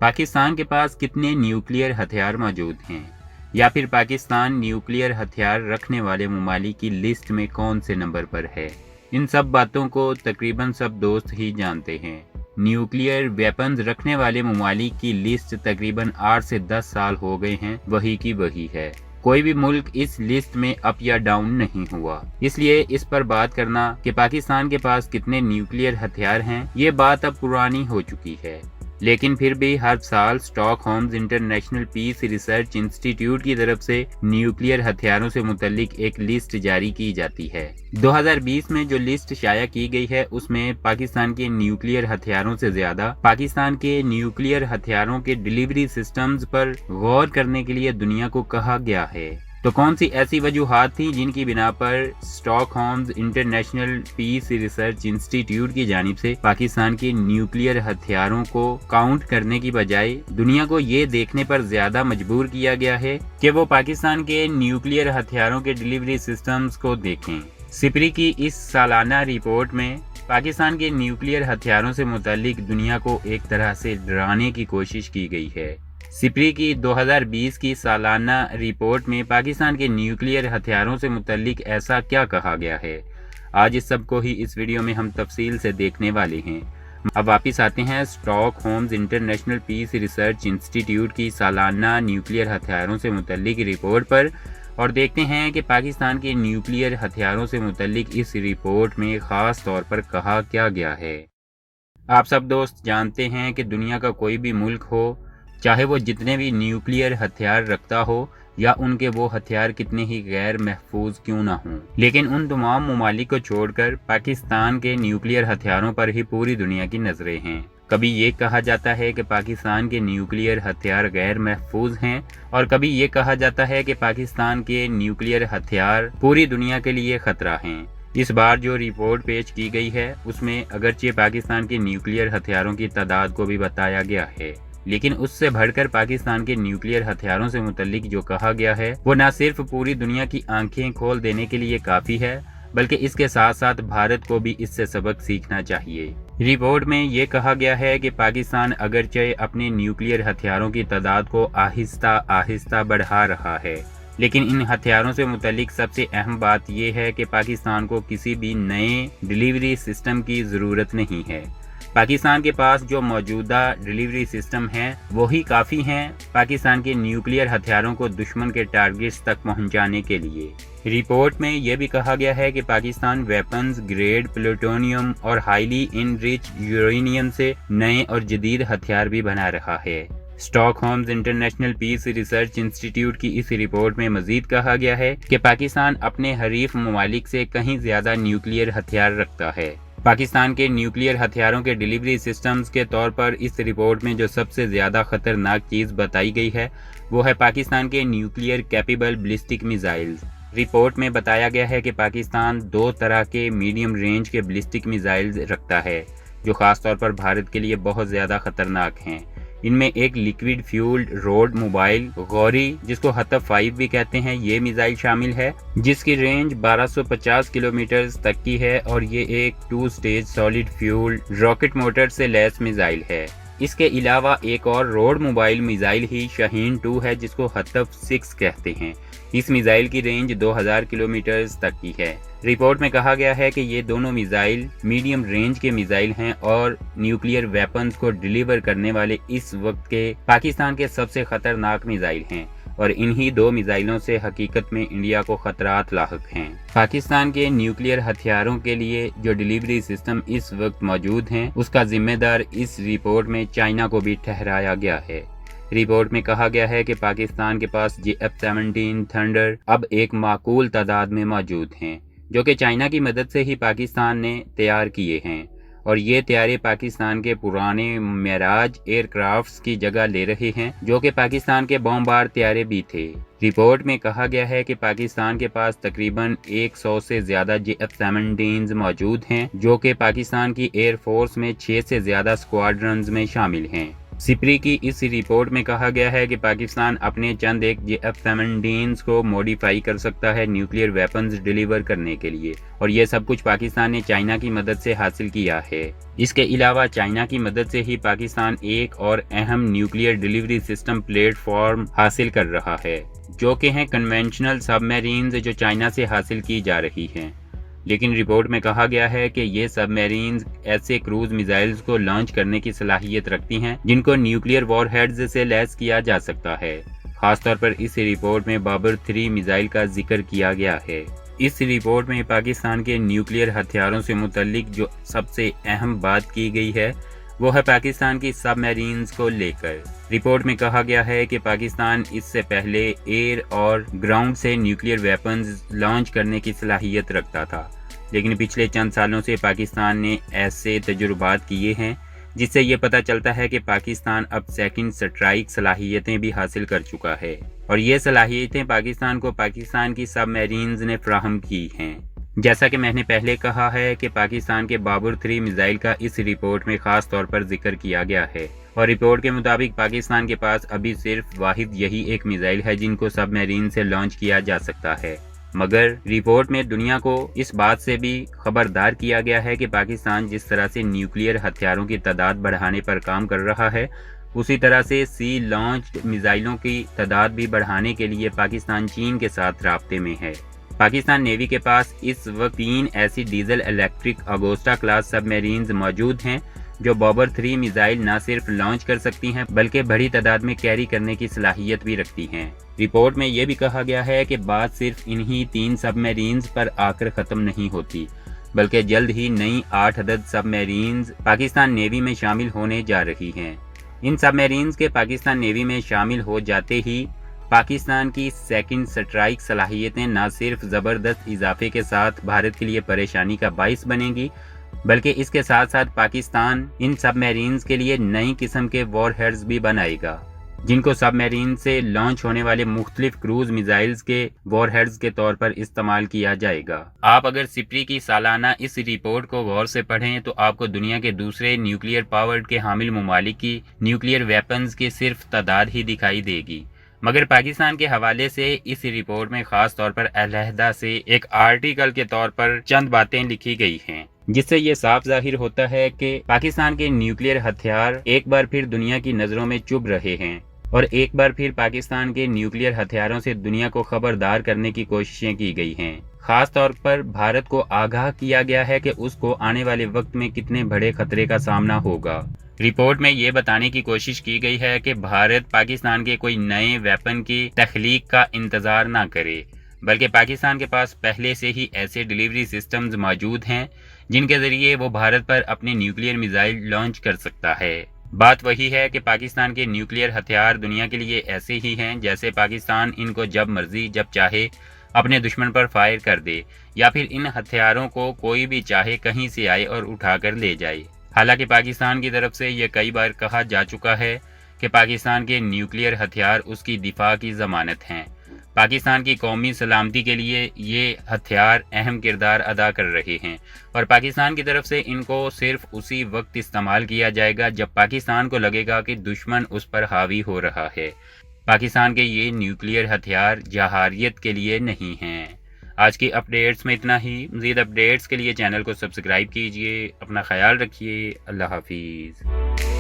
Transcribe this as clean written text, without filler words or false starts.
पाकिस्तान के पास कितने न्यूक्लियर हथियार मौजूद हैं, या फिर पाकिस्तान न्यूक्लियर हथियार रखने वाले ममालिक की लिस्ट में कौन से नंबर पर है। इन सब बातों को तकरीबन सब दोस्त ही जानते हैं। न्यूक्लियर वेपन्स रखने वाले ममालिक की लिस्ट तकरीबन 8 से 10 साल हो गए हैं, वही की वही है। कोई भी मुल्क इस लिस्ट में अप या डाउन नहीं हुआ। इसलिए इस पर बात करना कि पाकिस्तान के पास कितने न्यूक्लियर हथियार हैं, ये बात अब पुरानी हो चुकी है। लेकिन फिर भी हर साल Stockholm International Peace Research Institute की तरफ से न्यूक्लियर हथियारों से मुतल्लिक एक लिस्ट जारी की जाती है। 2020 में जो लिस्ट शाया की गई है उसमें पाकिस्तान के न्यूक्लियर हथियारों से ज्यादा पाकिस्तान के न्यूक्लियर हथियारों के डिलीवरी सिस्टम्स पर गौर करने के लिए दुनिया को कहा गया है। तो कौन सी ऐसी वजूहात थी जिनकी बिना पर Stockholm International Peace Research Institute की जानिब से पाकिस्तान के न्यूक्लियर हथियारों को काउंट करने की बजाय दुनिया को ये देखने पर ज्यादा मजबूर किया गया है कि वो पाकिस्तान के न्यूक्लियर हथियारों के डिलीवरी सिस्टम्स को देखें। सिपरी की इस सालाना रिपोर्ट में पाकिस्तान के न्यूक्लियर हथियारों से मुताल्लिक दुनिया को एक तरह से डराने की कोशिश की गई है। सिपरी की 2020 की सालाना रिपोर्ट में पाकिस्तान के न्यूक्लियर हथियारों से मुतल्लिक ऐसा क्या कहा गया है, आज इस सब को ही इस वीडियो में हम तफसील से देखने वाले हैं। अब वापस आते हैं Stockholm International Peace Research Institute की सालाना न्यूक्लियर हथियारों से मुतल्लिक रिपोर्ट पर और देखते हैं कि पाकिस्तान के न्यूक्लियर हथियारों से मुतल्लिक इस रिपोर्ट में ख़ास तौर पर कहा क्या गया है। आप सब दोस्त जानते हैं कि दुनिया का कोई भी मुल्क हो, चाहे वो जितने भी न्यूक्लियर हथियार रखता हो या उनके वो हथियार कितने ही गैर महफूज क्यों ना हों, लेकिन उन तमाम ममालिक को छोड़कर पाकिस्तान के न्यूक्लियर हथियारों पर ही पूरी दुनिया की नजरें हैं। कभी ये कहा जाता है कि पाकिस्तान के न्यूक्लियर हथियार गैर महफूज हैं और कभी ये कहा जाता है कि पाकिस्तान के न्यूक्लियर हथियार पूरी दुनिया के लिए खतरा हैं। इस बार जो रिपोर्ट पेश की गई है उसमें अगरचे पाकिस्तान के न्यूक्लियर हथियारों की तादाद को भी बताया गया है, लेकिन उससे बढ़कर पाकिस्तान के न्यूक्लियर हथियारों से मुतल्लिक जो कहा गया है वो न सिर्फ पूरी दुनिया की आंखें खोल देने के लिए काफी है, बल्कि इसके साथ साथ भारत को भी इससे सबक सीखना चाहिए। रिपोर्ट में ये कहा गया है कि पाकिस्तान अगरचे अपने न्यूक्लियर हथियारों की तादाद को आहिस्ता आहिस्ता बढ़ा रहा है, लेकिन इन हथियारों से मुतल्लिक सबसे अहम बात यह है कि पाकिस्तान को किसी भी नए डिलीवरी सिस्टम की जरूरत नहीं है। पाकिस्तान के पास जो मौजूदा डिलीवरी सिस्टम हैं वही काफ़ी हैं पाकिस्तान के न्यूक्लियर हथियारों को दुश्मन के टारगेट्स तक पहुंचाने के लिए। रिपोर्ट में यह भी कहा गया है कि पाकिस्तान वेपन्स ग्रेड प्लूटोनियम और हाईली इनरिच यूरेनियम से नए और जदीद हथियार भी बना रहा है। Stockholm International Peace Research Institute की इस रिपोर्ट में मजीद कहा गया है कि पाकिस्तान अपने हरीफ ममालिक से कहीं ज्यादा न्यूक्लियर हथियार रखता है। पाकिस्तान के न्यूक्लियर हथियारों के डिलीवरी सिस्टम्स के तौर पर इस रिपोर्ट में जो सबसे ज्यादा खतरनाक चीज बताई गई है वो है पाकिस्तान के nuclear capable ballistic missiles. Report में बताया गया है कि पाकिस्तान 2 तरह के मीडियम रेंज के बैलिस्टिक मिसाइल्स रखता है जो खास तौर पर भारत के लिए बहुत ज्यादा खतरनाक हैं। इनमें एक liquid fuelled road mobile Gauri, जिसको हतफ 5 भी कहते हैं, ये मिसाइल शामिल है जिसकी रेंज 1250 किलोमीटर तक की है और ये एक 2 stage solid fuelled rocket motor से लैस मिसाइल है। इसके अलावा एक और रोड मोबाइल मिसाइल ही शाहीन 2 है जिसको हतफ 6 कहते हैं। इस मिसाइल की रेंज 2000 किलोमीटर तक की है। रिपोर्ट में कहा गया है कि ये दोनों मिसाइल मीडियम रेंज के मिसाइल हैं और न्यूक्लियर वेपन्स को डिलीवर करने वाले इस वक्त के पाकिस्तान के सबसे खतरनाक मिसाइल हैं और इन्हीं 2 मिसाइलों से हकीकत में इंडिया को खतरात लाहक हैं। पाकिस्तान के न्यूक्लियर हथियारों के लिए जो डिलीवरी सिस्टम इस वक्त मौजूद हैं उसका जिम्मेदार इस रिपोर्ट में चाइना को भी ठहराया गया है। रिपोर्ट में कहा गया है कि पाकिस्तान के पास JF-17 थंडर अब एक माकूल तादाद में मौजूद हैं जो कि चाइना की मदद से ही पाकिस्तान ने तैयार किए हैं और ये तैयारी पाकिस्तान के पुराने मेराज एयरक्राफ्ट्स की जगह ले रहे हैं जो कि पाकिस्तान के बमबार तैयारे भी थे। रिपोर्ट में कहा गया है कि पाकिस्तान के पास तकरीबन 100 से ज्यादा JF-17 मौजूद हैं जो कि पाकिस्तान की एयर फोर्स में 6 से ज्यादा स्क्वाड्रन्स में शामिल हैं। सिप्री की इस रिपोर्ट में कहा गया है कि पाकिस्तान अपने चंद एक F-17 को मॉडिफाई कर सकता है न्यूक्लियर वेपन्स डिलीवर करने के लिए, और ये सब कुछ पाकिस्तान ने चाइना की मदद से हासिल किया है। इसके अलावा चाइना की मदद से ही पाकिस्तान एक और अहम न्यूक्लियर डिलीवरी सिस्टम प्लेटफॉर्म हासिल कर रहा है, जो कि हैं कन्वेंशनल सबमरीन्स जो चाइना से हासिल की जा रही हैं। लेकिन रिपोर्ट में कहा गया है कि ये सबमरीन्स ऐसे क्रूज मिसाइल्स को लॉन्च करने की सलाहियत रखती हैं जिनको न्यूक्लियर वॉरहेड्स से लैस किया जा सकता है। खासतौर पर इस रिपोर्ट में बाबर 3 मिसाइल का जिक्र किया गया है। इस रिपोर्ट में पाकिस्तान के न्यूक्लियर हथियारों से मुतल्लिक जो सबसे अहम बात की गई है वो है पाकिस्तान की सबमरीन्स को लेकर। रिपोर्ट में कहा गया है कि पाकिस्तान इससे पहले एयर और ग्राउंड से न्यूक्लियर वेपन्स लॉन्च करने की सलाहियत रखता था, लेकिन पिछले चंद सालों से पाकिस्तान ने ऐसे तजुर्बात किए हैं जिससे ये पता चलता है कि पाकिस्तान अब सेकंड स्ट्राइक सलाहियतें भी हासिल कर चुका है, और ये सलाहियतें पाकिस्तान को पाकिस्तान की सबमरीन्स ने फराहम की हैं। जैसा कि मैंने पहले कहा है कि पाकिस्तान के बाबर 3 मिसाइल का इस रिपोर्ट में खास तौर पर जिक्र किया गया है, और रिपोर्ट के मुताबिक पाकिस्तान के पास अभी सिर्फ वाहिद यही एक मिसाइल है जिनको सबमरीन से लॉन्च किया जा सकता है। मगर रिपोर्ट में दुनिया को इस बात से भी खबरदार किया गया है कि पाकिस्तान जिस तरह से न्यूक्लियर हथियारों की तादाद बढ़ाने पर काम कर रहा है, उसी तरह से सी लॉन्च्ड मिसाइलों की तादाद भी बढ़ाने के लिए पाकिस्तान चीन के साथ राब्ते में है। पाकिस्तान नेवी के पास इस वक्त 3 ऐसी diesel electric Agosta class submarines मौजूद हैं जो बाबर 3 मिसाइल न सिर्फ लॉन्च कर सकती हैं बल्कि बड़ी तादाद में कैरी करने की सलाहियत भी रखती हैं। रिपोर्ट में यह भी कहा गया है कि बात सिर्फ इन्हीं 3 सबमरीन्स पर आकर खत्म नहीं होती, बल्कि जल्द ही नई 8 अदद सबमरीन्स पाकिस्तान नेवी में शामिल होने जा रही हैं। इन सबमरीन्स के पाकिस्तान नेवी में शामिल हो जाते ही पाकिस्तान की सेकंड स्ट्राइक सलाहियतें न सिर्फ ज़बरदस्त इजाफे के साथ भारत के लिए परेशानी का बाइस बनेंगी, बल्कि इसके साथ साथ पाकिस्तान इन सबमरीन्स के लिए नई किस्म के वॉरहेड्स भी बनाएगा, जिनको सबमरीन से लॉन्च होने वाले मुख्तलिफ क्रूज मिसाइल्स के वॉरहेड्स के तौर पर इस्तेमाल किया जाएगा। आप अगर सिप्री की सालाना इस रिपोर्ट को गौर से पढ़ें तो आपको दुनिया के दूसरे न्यूक्लियर पावर्ड के हामिल ममालिक की न्यूक्लियर वेपन्स की सिर्फ तादाद ही दिखाई देगी। मगर पाकिस्तान के हवाले से इस रिपोर्ट में खास तौर पर अलहदा से एक आर्टिकल के तौर पर चंद बातें लिखी गई हैं, जिससे ये साफ जाहिर होता है कि पाकिस्तान के न्यूक्लियर हथियार एक बार फिर दुनिया की नजरों में चुभ रहे हैं, और एक बार फिर पाकिस्तान के न्यूक्लियर हथियारों से दुनिया को खबरदार करने की कोशिशें की गई हैं। खास तौर पर भारत को आगाह किया गया है कि उसको आने वाले वक्त में कितने बड़े खतरे का सामना होगा। रिपोर्ट में ये बताने की कोशिश की गई है कि भारत पाकिस्तान के कोई नए वेपन की तख्लीक का इंतजार ना करे, बल्कि पाकिस्तान के पास पहले से ही ऐसे डिलीवरी सिस्टम्स मौजूद हैं जिनके जरिए वो भारत पर अपने न्यूक्लियर मिसाइल लॉन्च कर सकता है। बात वही है कि पाकिस्तान के न्यूक्लियर हथियार दुनिया के लिए ऐसे ही हैं जैसे पाकिस्तान इनको जब मर्जी जब चाहे अपने दुश्मन पर फायर कर दे, या फिर इन हथियारों को कोई भी चाहे कहीं से आए और उठाकर ले जाए। हालांकि पाकिस्तान की तरफ से यह कई बार कहा जा चुका है कि पाकिस्तान के न्यूक्लियर हथियार उसकी दिफा की जमानत हैं। पाकिस्तान की कौमी सलामती के लिए ये हथियार अहम किरदार अदा कर रहे हैं, और पाकिस्तान की तरफ से इनको सिर्फ उसी वक्त इस्तेमाल किया जाएगा जब पाकिस्तान को लगेगा कि दुश्मन उस पर हावी हो रहा है। पाकिस्तान के ये न्यूक्लियर हथियार जहारियत के लिए नहीं हैं। आज की अपडेट्स में इतना ही। मज़ीद अपडेट्स के लिए चैनल को सब्सक्राइब कीजिए। अपना ख्याल रखिए। अल्लाह हाफिज़।